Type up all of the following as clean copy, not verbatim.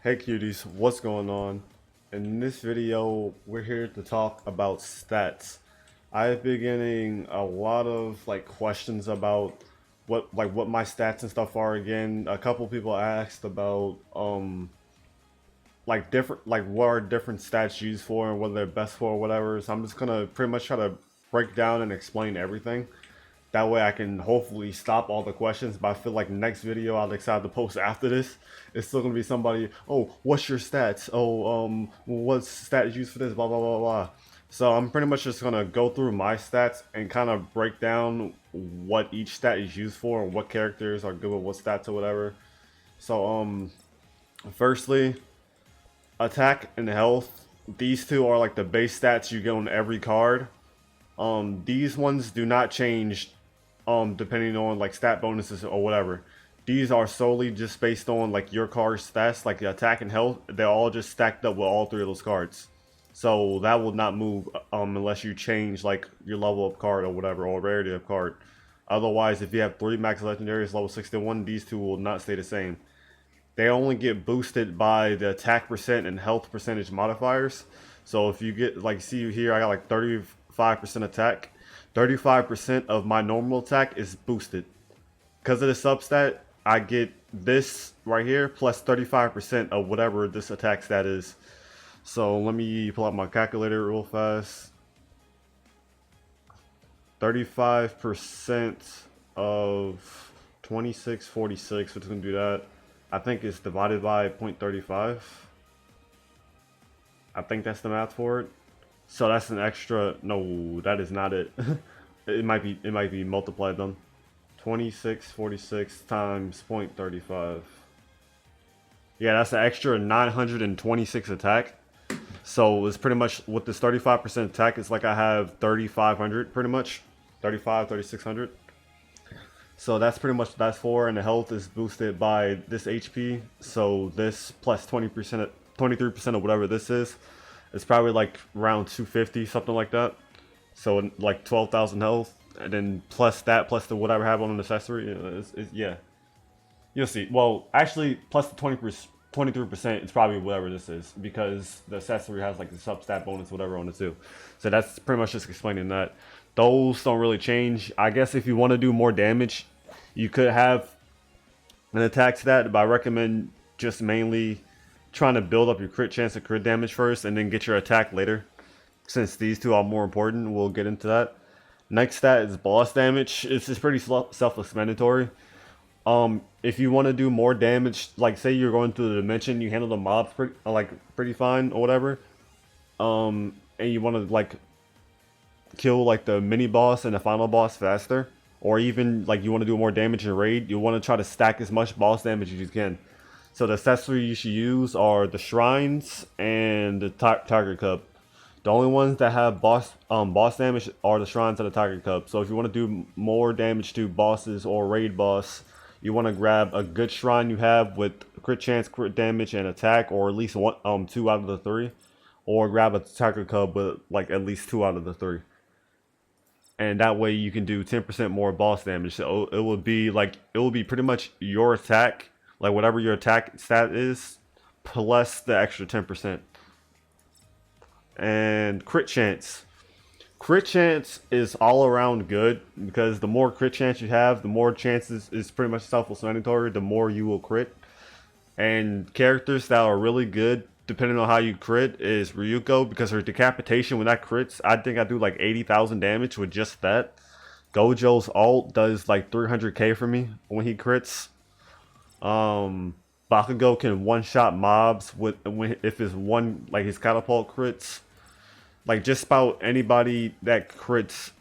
Hey cuties, what's going on? In this video, we're here to talk about stats. I've been getting a lot of questions about what my stats and stuff are again. A couple people asked about different what are different stats used for and what they're best for or whatever. So I'm just gonna pretty much try to break down and explain everything. That way I can hopefully stop all the questions, but I feel like next video I'll decide to post after this. It's still gonna be somebody, oh, what's your stats? Oh, what's stats used for this? Blah, blah, blah, blah. So I'm pretty much just gonna go through my stats and kind of break down what each stat is used for and what characters are good with what stats or whatever. So, firstly, attack and health. These two are like the base stats you get on every card. These ones do not change depending on like stat bonuses or whatever. These are solely just based on like your card's stats, like the attack and health. They're all just stacked up with all three of those cards. So that will not move unless you change like your level of card or whatever, or rarity of card. Otherwise, if you have 3 max legendaries level 61, these two will not stay the same. They only get boosted by the attack percent and health percentage modifiers. So if you get like, see here, I got like 35% attack. 35% of my normal attack is boosted. Because of the substat, I get this right here plus 35% of whatever this attack stat is. So let me pull out my calculator real fast. 35% of 2646, which is going to do that. I think it's divided by 0.35. I think that's the math for it. So that's an extra. No, that is not it. It might be multiplied then. 2646 times 0.35. Yeah, that's an extra 926 attack. So it's pretty much with this 35% attack, it's like I have 3500 pretty much. 3600. So that's pretty much what that's for, and the health is boosted by this HP. So this plus 20%, 23% of whatever this is, it's probably like around 250, something like that. So like 12,000 health, and then plus that, plus the whatever I have on an accessory. Yeah, you'll see. Well, actually, plus the 23%, it's probably whatever this is, because the accessory has like the substat bonus, whatever on it too. So that's pretty much just explaining that. Those don't really change. I guess if you want to do more damage, you could have an attack stat, but I recommend just mainly trying to build up your crit chance and crit damage first, and then get your attack later. Since these two are more important, we'll get into that. Next stat is boss damage. It's just pretty self-explanatory. If you want to do more damage, like say you're going through the dimension, you handle the mobs pretty fine or whatever. And you want to like kill like the mini boss and the final boss faster, or even like you want to do more damage in raid, you want to try to stack as much boss damage as you can. So the accessory you should use are the shrines and the tiger cub. The only ones that have boss damage are the shrines and the tiger cub. So if you want to do more damage to bosses or raid boss, you want to grab a good shrine you have with crit chance, crit damage, and attack, or at least 2 out of the 3, or grab a tiger cub with like at least 2 out of the 3. And that way you can do 10% more boss damage. So it will be pretty much your attack, like whatever your attack stat is, plus the extra 10%. And crit chance. Crit chance is all around good, because the more crit chance you have, the more chances is pretty much self-explanatory, the more you will crit. And characters that are really good, depending on how you crit, is Ryuko, because her decapitation, when that crits, I think I do like 80,000 damage with just that. Gojo's ult does like 300k for me when he crits. Bakugo can one-shot mobs if his his catapult crits. Like just about anybody that crits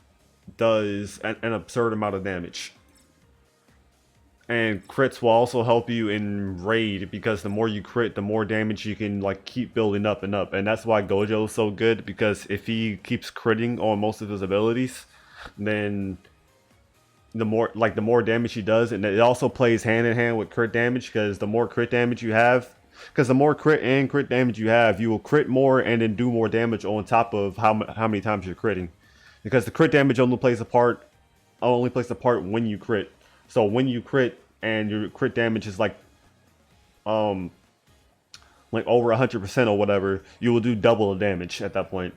does an absurd amount of damage. And crits will also help you in raid, because the more you crit, the more damage you can like keep building up and up. And that's why Gojo is so good, because if he keeps critting on most of his abilities, then the more damage he does. And it also plays hand in hand with crit damage, because the more crit damage you have, because the more crit and crit damage you have, you will crit more and then do more damage on top of how many times you're critting. Because the crit damage only plays a part when you crit. So when you crit and your crit damage is like like over 100% or whatever, you will do double the damage at that point.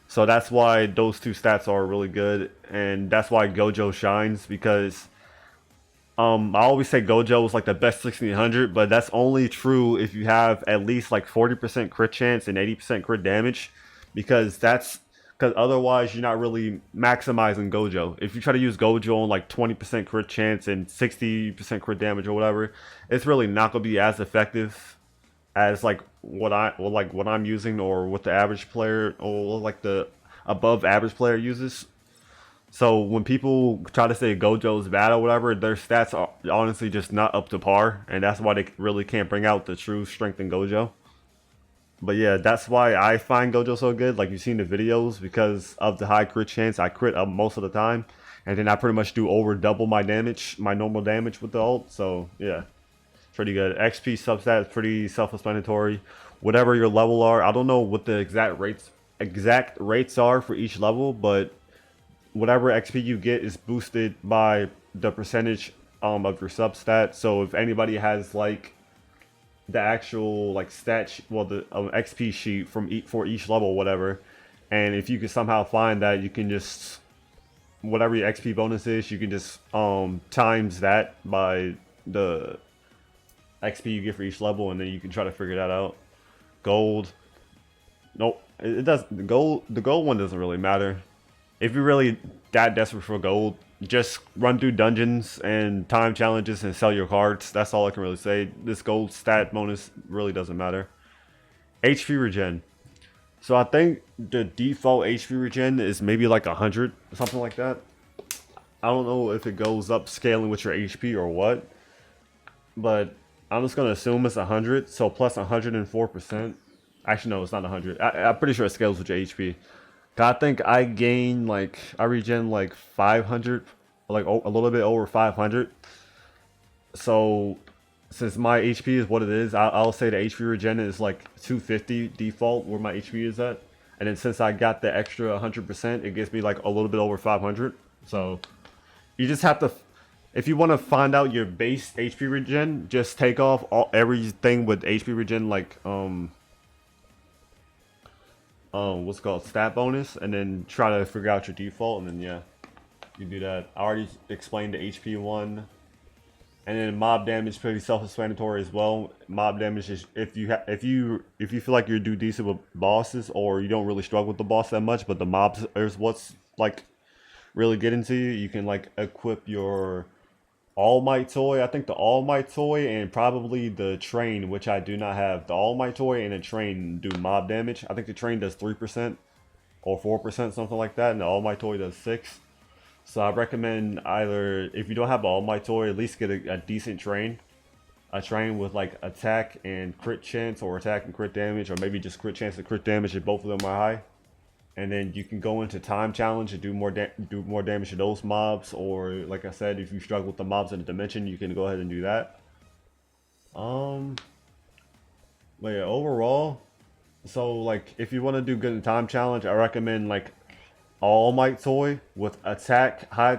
So that's why those two stats are really good, and that's why Gojo shines, because I always say Gojo is like the best 1600, but that's only true if you have at least like 40% crit chance and 80% crit damage, because otherwise you're not really maximizing Gojo. If you try to use Gojo on like 20% crit chance and 60% crit damage or whatever, it's really not gonna be as effective as like what I'm using, or what the average player, or like the above average player uses. So when people try to say Gojo's bad or whatever, their stats are honestly just not up to par, and that's why they really can't bring out the true strength in Gojo. But yeah, that's why I find Gojo so good. Like you've seen the videos, because of the high crit chance, I crit up most of the time, and then I pretty much do over double my damage, my normal damage with the ult. So yeah, pretty good. XP substat is pretty self-explanatory. Whatever your level are, I don't know what the exact rates are for each level, but whatever XP you get is boosted by the percentage of your substat. So if anybody has like the actual like the XP sheet for each level, whatever, and if you can somehow find that, you can just, whatever your XP bonus is, you can just times that by the XP you get for each level, and then you can try to figure that out. Gold, nope, it does. The gold one doesn't really matter. If you're really that desperate for gold, just run through dungeons and time challenges and sell your cards. That's all I can really say. This gold stat bonus really doesn't matter. HP regen. So I think the default HP regen is maybe like 100, something like that. I don't know if it goes up scaling with your HP or what, but I'm just gonna assume it's 100. So plus 104%. Actually, no, it's not 100. I'm pretty sure it scales with your HP. I think I regen like 500, like a little bit over 500. So since my HP is what it is, I'll say the HP regen is like 250 default where my HP is at. And then since I got the extra 100%, it gives me like a little bit over 500. So you just have to, if you want to find out your base HP regen, just take off everything with HP regen, like what's it called, stat bonus, and then try to figure out your default, and then yeah, you do that. I already explained the HP one, and then mob damage, pretty self-explanatory as well. Mob damage is if you feel like you do decent with bosses, or you don't really struggle with the boss that much, but the mobs is what's like really getting to you. You can like equip your All Might toy. I think the All Might toy and probably the train, which I do not have. The All Might toy and the train do mob damage. I think the train does 3% or 4%, something like that, and the All Might toy does 6. So I recommend, either if you don't have the All Might toy, at least get a decent train. A train with like attack and crit chance, or attack and crit damage, or maybe just crit chance and crit damage if both of them are high. And then you can go into time challenge and do more damage to those mobs, or like I said, if you struggle with the mobs in the dimension, you can go ahead and do that. But yeah, overall, so like if you want to do good in time challenge, I recommend like All Might toy with attack, high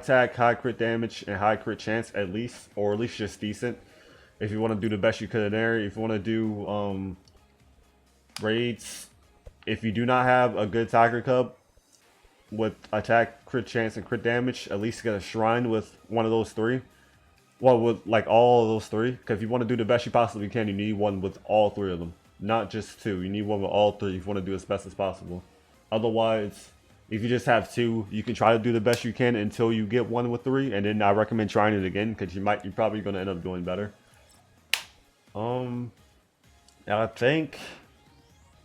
crit damage, and high crit chance at least, or at least just decent. If you want to do the best you could in there, if you want to do raids. If you do not have a good Tiger Cub with attack, crit chance, and crit damage, at least get a shrine with one of those three. Well, with like all of those three. Because if you want to do the best you possibly can, you need one with all three of them. Not just two. You need one with all three if you want to do as best as possible. Otherwise, if you just have two, you can try to do the best you can until you get one with three. And then I recommend trying it again, because you're probably going to end up doing better. I think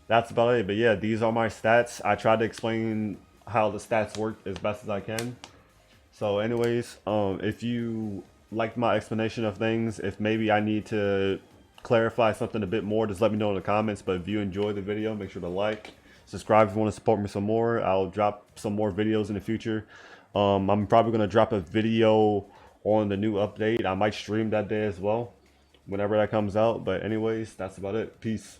that's about it. But yeah, these are my stats. I tried to explain how the stats work as best as I can. So anyways, if you like my explanation of things, if maybe I need to clarify something a bit more, just let me know in the comments. But if you enjoyed the video, make sure to like, subscribe if you want to support me some more. I'll drop some more videos in the future. I'm probably going to drop a video on the new update. I might stream that day as well, whenever that comes out. But anyways, that's about it. Peace.